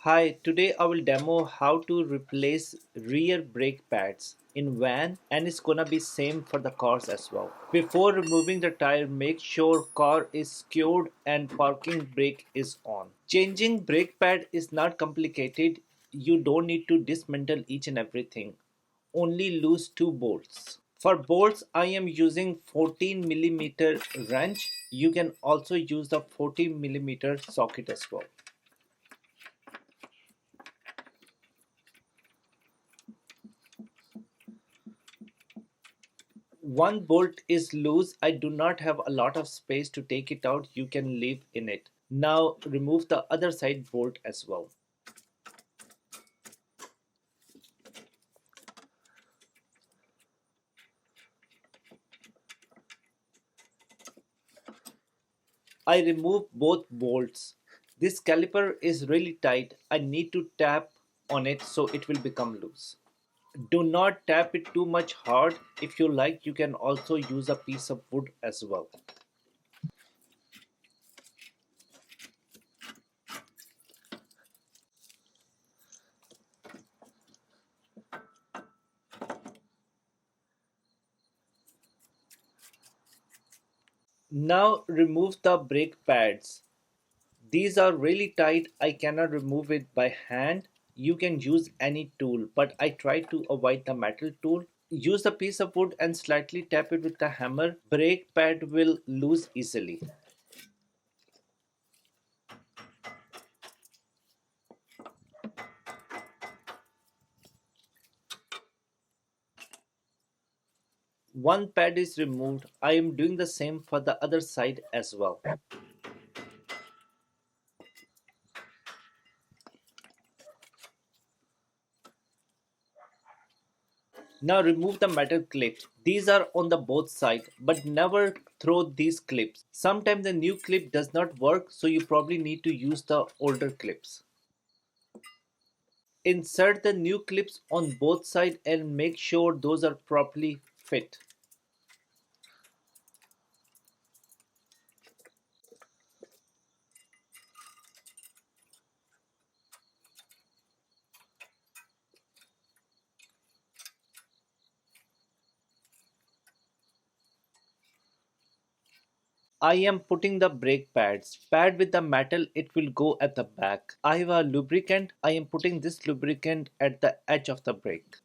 Hi, today I will demo how to replace rear brake pads in van and it's gonna be same for the cars as well. Before removing the tire, make sure car is secured and parking brake is on. Changing brake pad is not complicated. You don't need to dismantle each and everything. Only loose two bolts. For bolts, I am using 14 millimeter wrench. You can also use the 40 millimeter socket as well. One bolt is loose. I do not have a lot of space to take it out. You can leave in it. Now remove the other side bolt as well. I remove both bolts. This caliper is really tight. I need to tap on it so it will become loose. Do not tap it too much hard. If you like, you can also use a piece of wood as well. Now remove the brake pads. These are really tight. I cannot remove it by hand. You can use any tool, but I try to avoid the metal tool. Use a piece of wood and slightly tap it with the hammer. Brake pad will loose easily. One pad is removed. I am doing the same for the other side as well. Now remove the metal clips. These are on the both sides, but never throw these clips. Sometimes the new clip does not work, so you probably need to use the older clips. Insert the new clips on both sides and make sure those are properly fit. I am putting the brake pads. Pad with the metal, it will go at the back. I have a lubricant. I am putting this lubricant at the edge of the brake.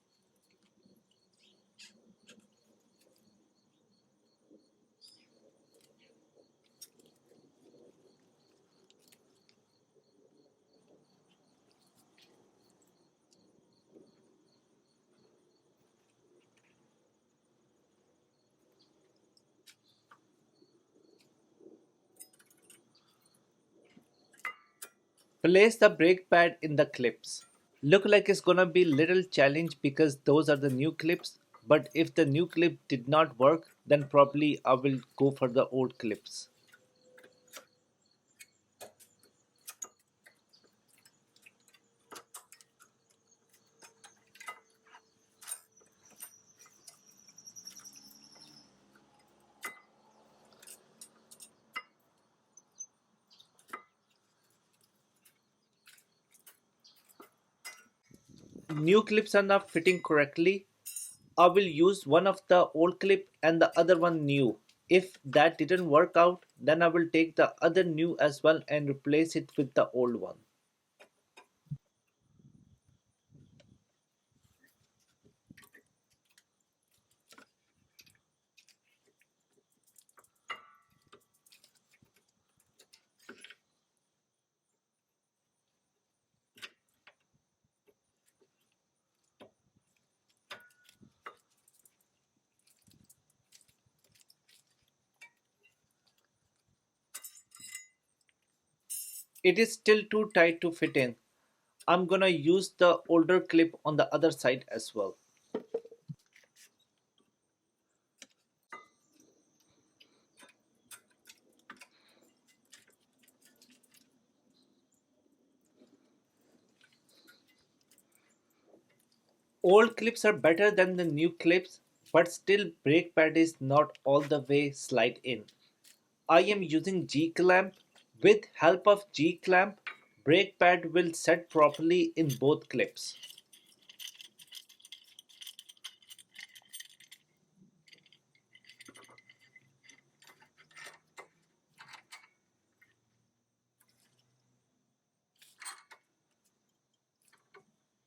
Place the brake pad in the clips. Look like it's gonna be little challenge because those are the new clips. But if the new clip did not work, then probably I will go for the old clips. New clips are not fitting correctly. I will use one of the old clip and the other one new. If that didn't work out, then I will take the other new as well and replace it with the old one. It is still too tight to fit in. I'm gonna use the older clip on the other side as well. Old clips are better than the new clips, but still brake pad is not all the way slide in. I am using G clamp. With help of G clamp, Brake pad will set properly in both clips.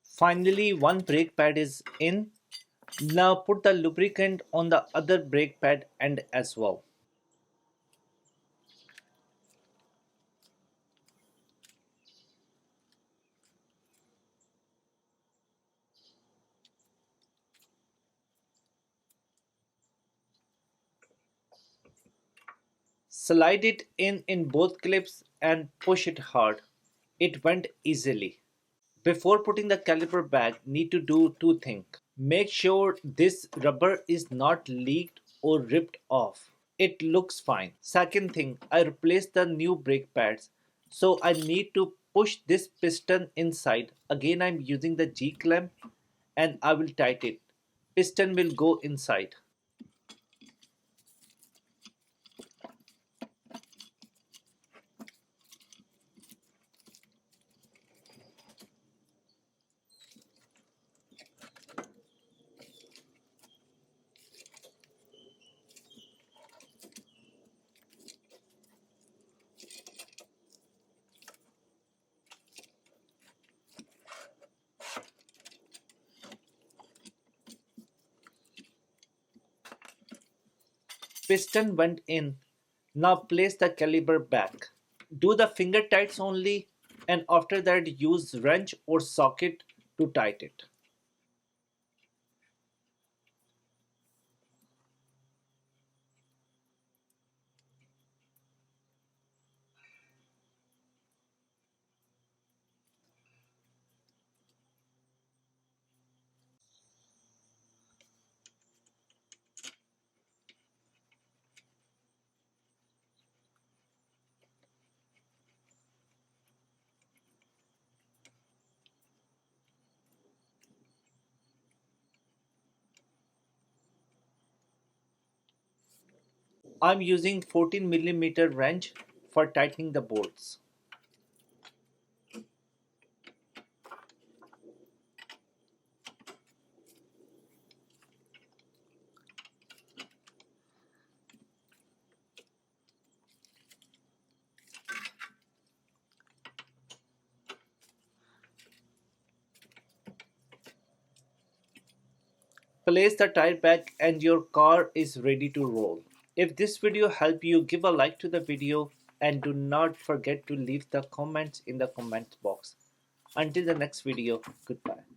Finally, one brake pad is in. Now put the lubricant on the other brake pad end as well. Slide it in both clips and push it hard. It went easily. Before putting the caliper back, need to do two things. Make sure this rubber is not leaked or ripped off. It looks fine. Second thing, I replaced the new brake pads. So I need to push this piston inside. Again, I'm using the G clamp and I will tighten it. Piston will go inside. Piston went in. Now place the caliper back. Do the finger tights only and after that use wrench or socket to tighten it. I'm using 14 mm wrench for tightening the bolts. Place the tire back and your car is ready to roll. If this video helped you, give a like to the video and do not forget to leave the comments in the comment box. Until the next video, goodbye.